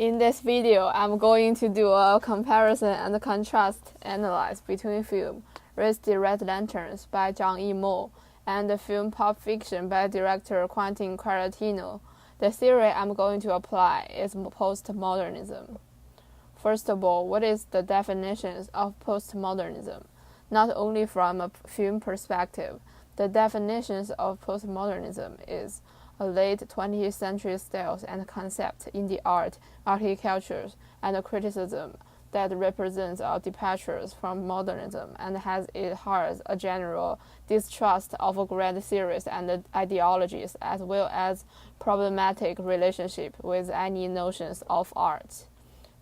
In this video, I'm going to do a comparison and contrast analysis between film Raise the Red Lanterns by Zhang Yimou and the film Pulp Fiction by director Quentin Tarantino. The theory I'm going to apply is postmodernism. First of all, what is the definition of postmodernism? Not only from a film perspective, the definitions of postmodernism is a late 20th century styles and concept in the art, architecture, and criticism that represents our departures from modernism and has at heart a general distrust of grand theories and ideologies, as well as problematic relationship with any notions of art.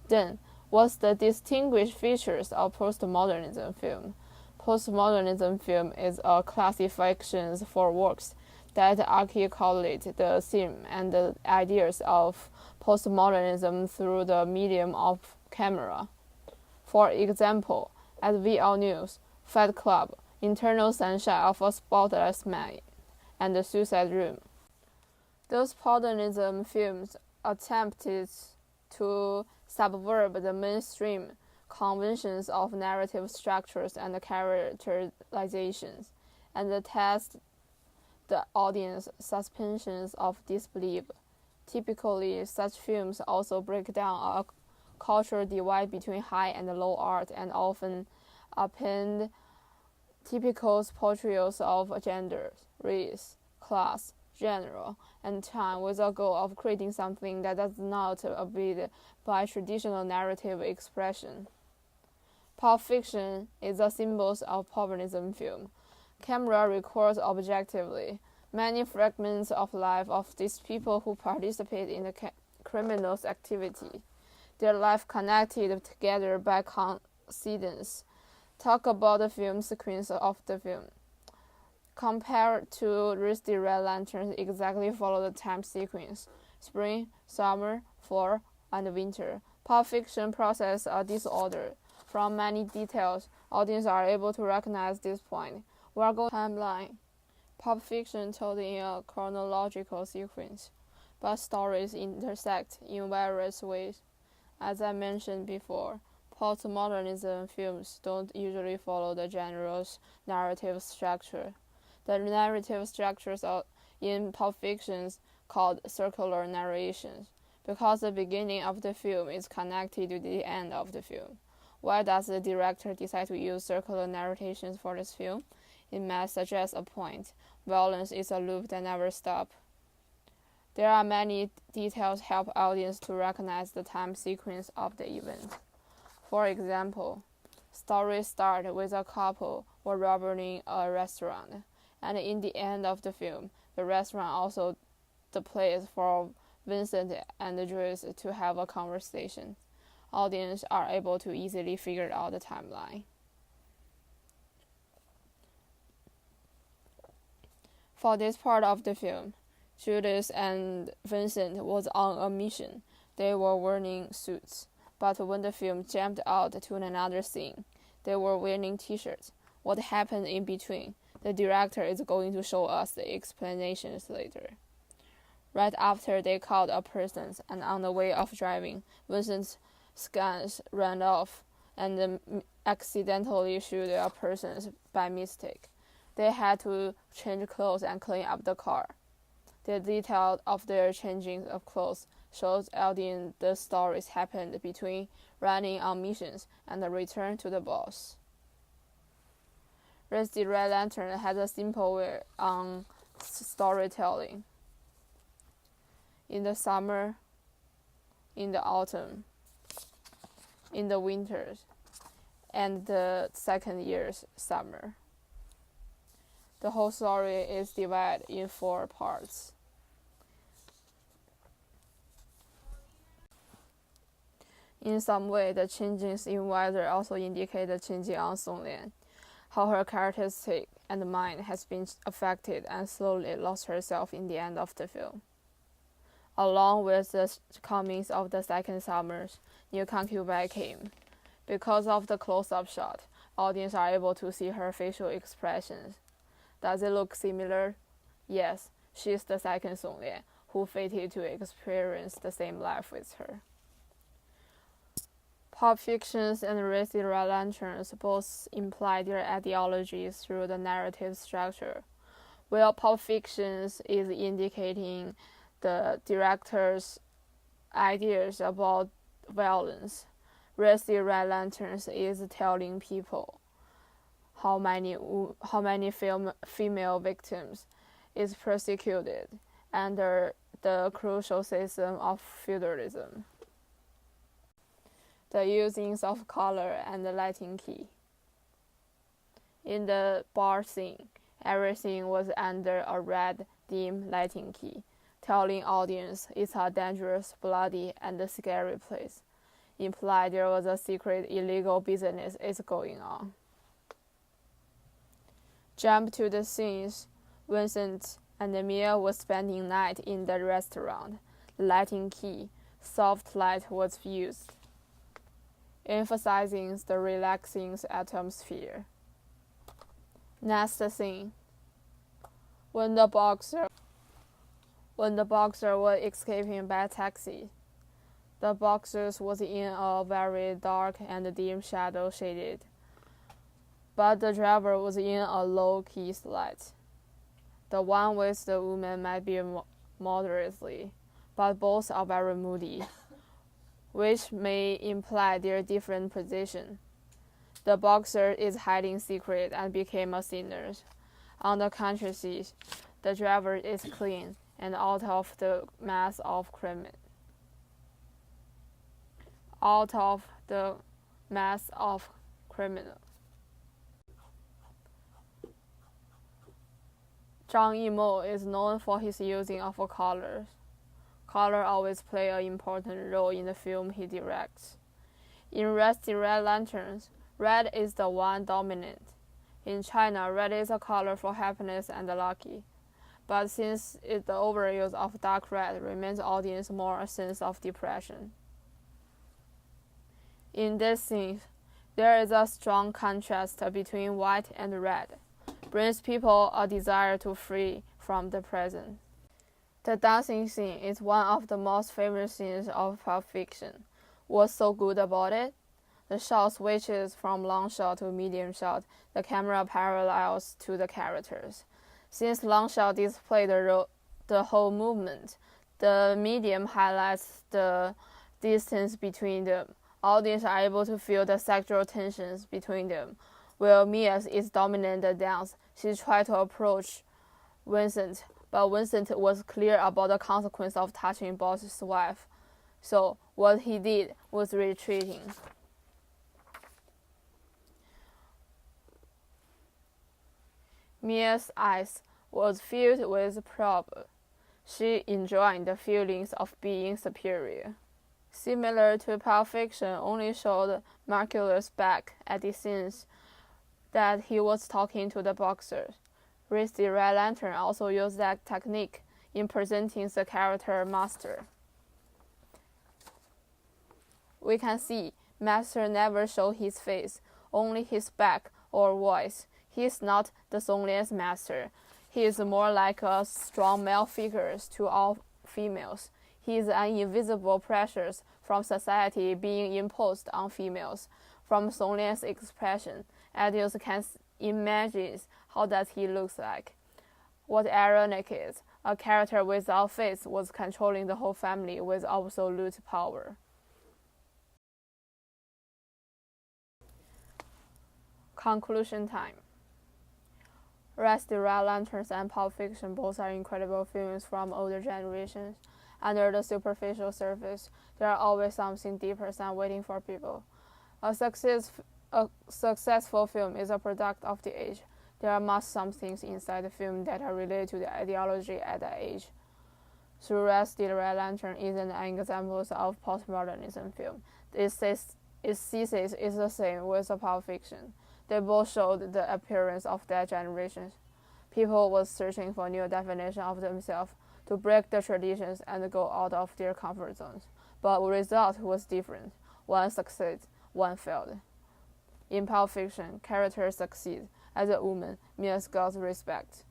Then, what's the distinguished features of postmodernism film? Postmodernism film is a classification for works that articulate the theme and the ideas of postmodernism through the medium of camera. For example, as we all know, Fight Club, Eternal Sunshine of a Spotless Mind, and The Suicide Room. Those postmodernism films attempted to subvert the mainstream conventions of narrative structures and characterizations, and test the audience suspensions of disbelief. Typically, such films also break down a cultural divide between high and low art and often append typical portrayals of gender, race, class, genre, and time with a goal of creating something that does not abide by traditional narrative expression. Pulp Fiction is a symbol of postmodernism film. Camera records objectively many fragments of life of these people who participate in the criminal's activity. Their life connected together by coincidence. Talk about the film sequence of the film. Compared to Raise the Red Lanterns, exactly follow the time sequence: spring, summer, fall, and winter. Pulp Fiction process a disorder. From many details, audiences are able to recognize this point. We are going timeline. Pulp Fiction told in a chronological sequence, but stories intersect in various ways. As I mentioned before, postmodernism films don't usually follow the genre's narrative structure. The narrative structures in Pulp Fiction called circular narrations, because the beginning of the film is connected to the end of the film. Why does the director decide to use circular narrations for this film? It might suggest a point. Violence is a loop that never stops. There are many details help audience to recognize the time sequence of the event. For example, stories start with a couple were robbing a restaurant, and in the end of the film, the restaurant also the place for Vincent and Joyce to have a conversation. Audience are able to easily figure out the timeline. For this part of the film, Judas and Vincent was on a mission. They were wearing suits, but when the film jumped out to another scene, they were wearing t-shirts. What happened in between? The director is going to show us the explanations later. Right after they caught a person, and on the way of driving, Vincent's guns ran off and accidentally shoot a person by mistake. They had to change clothes and clean up the car. The detail of their changing of clothes shows audience the stories happened between running on missions and the return to the boss. Raise the Red Lantern has a simple way on storytelling. In the summer, in the autumn, in the winters, and the second year's summer. The whole story is divided in 4 parts. In some way, the changes in weather also indicate the changing on Songlian, how her characteristic and mind has been affected and slowly lost herself in the end of the film. Along with the comings of the second summers, new concubine came. Because of the close-up shot, audience are able to see her facial expressions. Does it look similar? Yes, she is the second Songlian, who fated to experience the same life with her. Pulp fictions and Racy Red Lanterns both imply their ideologies through the narrative structure. While Pulp Fictions is indicating the director's ideas about violence, Racy Red Lanterns is telling people how many female victims is persecuted under the cruel system of feudalism. The usings of color and the lighting key. In the bar scene, everything was under a red, dim lighting key, telling audience it's a dangerous, bloody, and scary place. Implied there was a secret illegal business is going on. Jump to the scenes. Vincent and Mia was spending night in the restaurant. The lighting key, soft light was used, emphasizing the relaxing atmosphere. Next scene. When the boxer was escaping by taxi, the boxer was in a very dark and dim shadow shaded, but the driver was in a low-key light. The one with the woman might be moderately, but both are very moody, which may imply their different position. The boxer is hiding secret and became a sinner. On the country seat, the driver is clean and out of the mass of criminal. Zhang Yimou is known for his using of colors. Color always play an important role in the film he directs. In Racy Red Lanterns, red is the one dominant. In China, red is a color for happiness and lucky. But since the overuse of dark red remains audience more a sense of depression. In this scene, there is a strong contrast between white and red, brings people a desire to free from the present. The dancing scene is one of the most famous scenes of Pulp Fiction. What's so good about it? The shot switches from long shot to medium shot. The camera parallels to the characters. Since long shot displays the whole movement, the medium highlights the distance between them. Audience are able to feel the sexual tensions between them. While Mia is dominant the dance, she tried to approach Vincent, but Vincent was clear about the consequence of touching boss's wife. So what he did was retreating. Mia's eyes was filled with pride. She enjoyed the feelings of being superior. Similar to Pulp Fiction, only showed Marcular's back at the scenes that he was talking to the boxer. Racy Red Lantern also used that technique in presenting the character Master. We can see Master never showed his face, only his back or voice. He is not the songless master. He is more like a strong male figure to all females. He is an invisible pressure from society being imposed on females. From songless expression, audience can imagine how does he looks like. What ironic is, a character without face was controlling the whole family with absolute power. Conclusion time. Racy Red Lanterns and Pulp Fiction both are incredible films from older generations. Under the superficial surface, there are always something deeper than waiting for people. A successful film is a product of the age. There must some things inside the film that are related to the ideology at that age. Through Racy Red Lantern is an example of postmodernism film. Its thesis is the same with Pulp Fiction. They both showed the appearance of that generation. People were searching for new definition of themselves to break the traditions and go out of their comfort zones. But the result was different. One succeeded, one failed. In Pulp Fiction, characters succeed. As a woman, Mia got respect.